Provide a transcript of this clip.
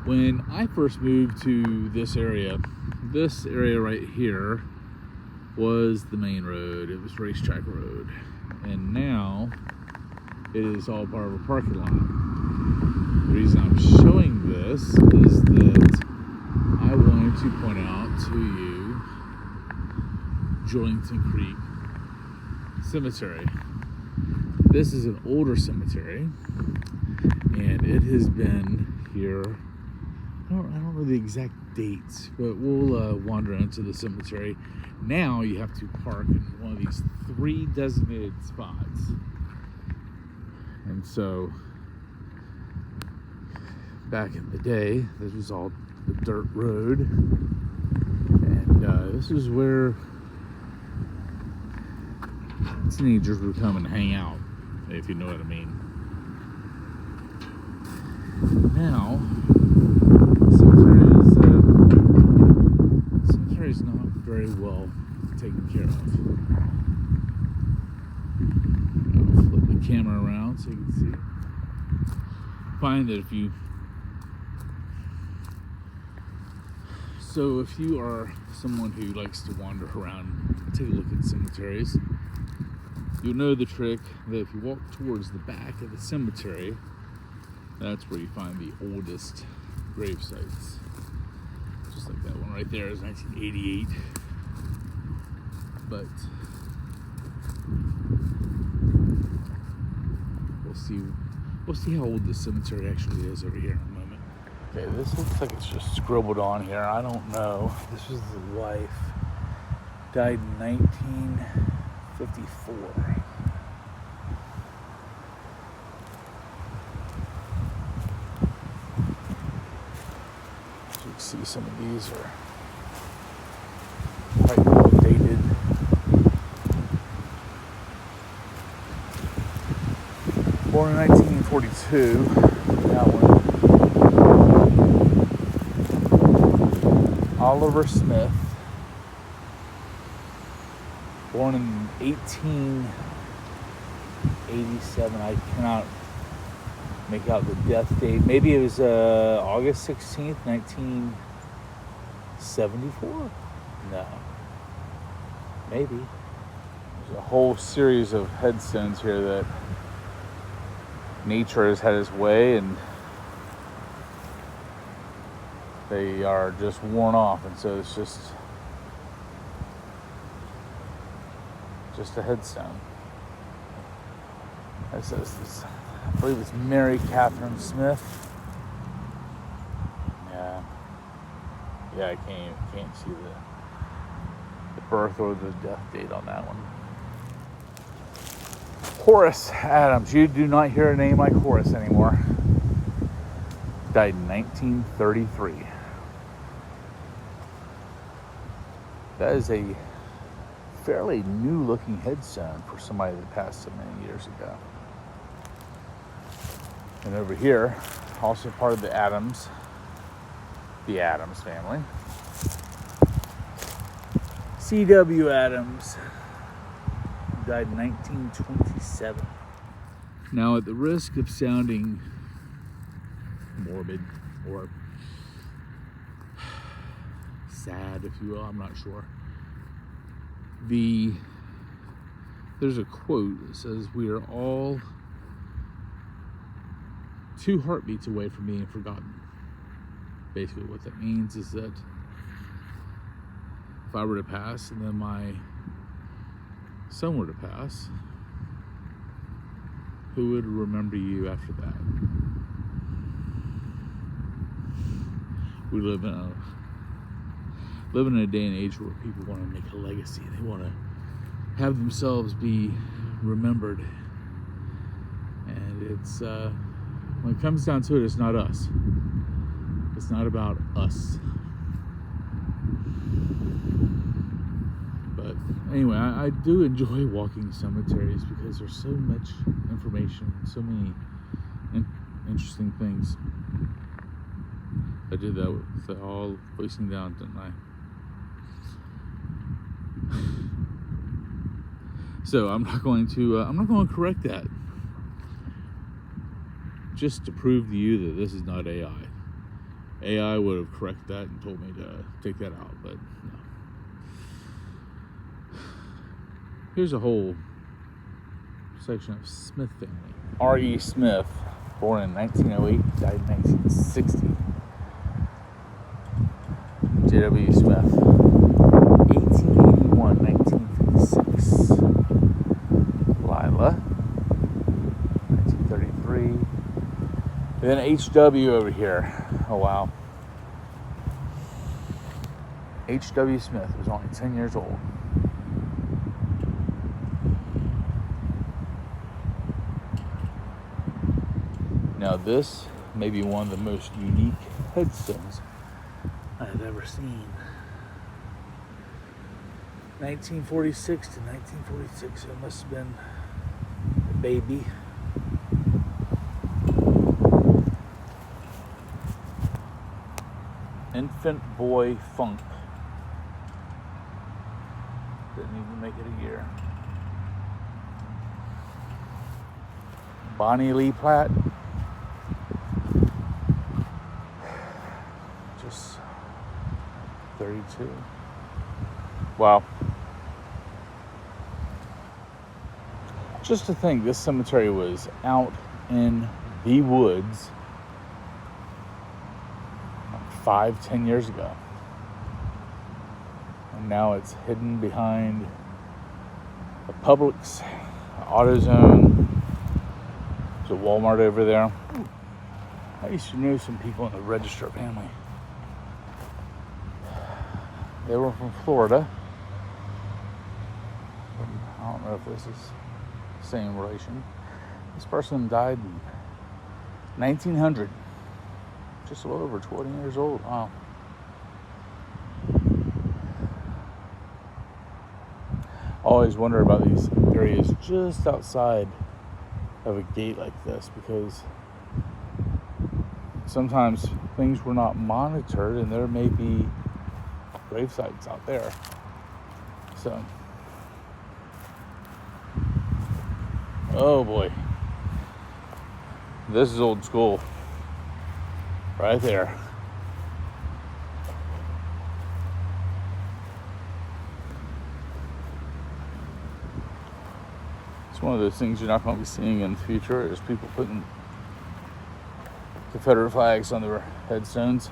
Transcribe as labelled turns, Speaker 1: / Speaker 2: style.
Speaker 1: When I first moved to this area right here was the main road. It was Racetrack Road. And now it is all part of a parking lot. The reason I'm showing this is that I wanted to point out to you Julington Creek Cemetery. This is an older cemetery, and it has been here, I don't know the exact dates, but we'll wander into the cemetery. Now you have to park in one of these 3 designated spots. And so back in the day, this was all the dirt road, and this is where teenagers would come and hang out, if you know what I mean. Now, the cemetery is not very well taken care of. I'll flip the camera around so you can see. Find that if you are someone who likes to wander around and take a look at cemeteries, you'll know the trick that if you walk towards the back of the cemetery, that's where you find the oldest grave sites. Just like that one right there is 1988. But we'll see how old this cemetery actually is over here in a moment. Okay, this looks like it's just scribbled on here. I don't know. This was the wife. Died in 1954. As you can see, some of these are quite well dated. Born in 1942. That one. Oliver Smith. Born in 1887. I cannot make out the death date. Maybe it was August 16th, 1974? No. Maybe. There's a whole series of headstones here that nature has had its way, and they are just worn off, and so it's just a headstone. It says this, I believe it's Mary Catherine Smith. Yeah, I can't see the birth or the death date on that one. Horace Adams. You do not hear a name like Horace anymore. Died in 1933. That is a fairly new looking headstone for somebody that passed so many years ago. And over here, also part of the Adams family. C.W. Adams died in 1927. Now, at the risk of sounding morbid or sad, if you will, I'm not sure. There's a quote that says, "We are all 2 heartbeats away from being forgotten." Basically what that means is that if I were to pass and then my son were to pass, who would remember you after that? We live in a day and age where people want to make a legacy. They want to have themselves be remembered. And it's when it comes down to it, it's not us. It's not about us. But anyway, I do enjoy walking cemeteries because there's so much information, so many interesting things. I did that with all facing down, didn't I? So I'm not going to correct that. Just to prove to you that this is not AI. AI would have corrected that and told me to take that out, but no. Here's a whole section of Smith family. R.E. Smith, born in 1908, died in 1960. J.W. Smith, 1881, 1956. Lila, 1933. Then H.W. over here. Oh, wow. H.W. Smith was only 10 years old. Now this may be one of the most unique headstones I've ever seen. 1946 to 1946, it must have been a baby. Infant boy Funk. Didn't even make it a year. Bonnie Lee Platt. Just 32. Wow. Just to think this cemetery was out in the woods 5-10 years ago. And now it's hidden behind a Publix, AutoZone. There's a Walmart over there. I used to know some people in the Register family. They were from Florida. I don't know if this is the same relation. This person died in 1900. Just a little over 20 years old. Wow. I always wonder about these areas just outside of a gate like this, because sometimes things were not monitored and there may be grave sites out there. So, oh boy, this is old school right there. It's one of those things you're not going to be seeing in the future, is people putting Confederate flags on their headstones.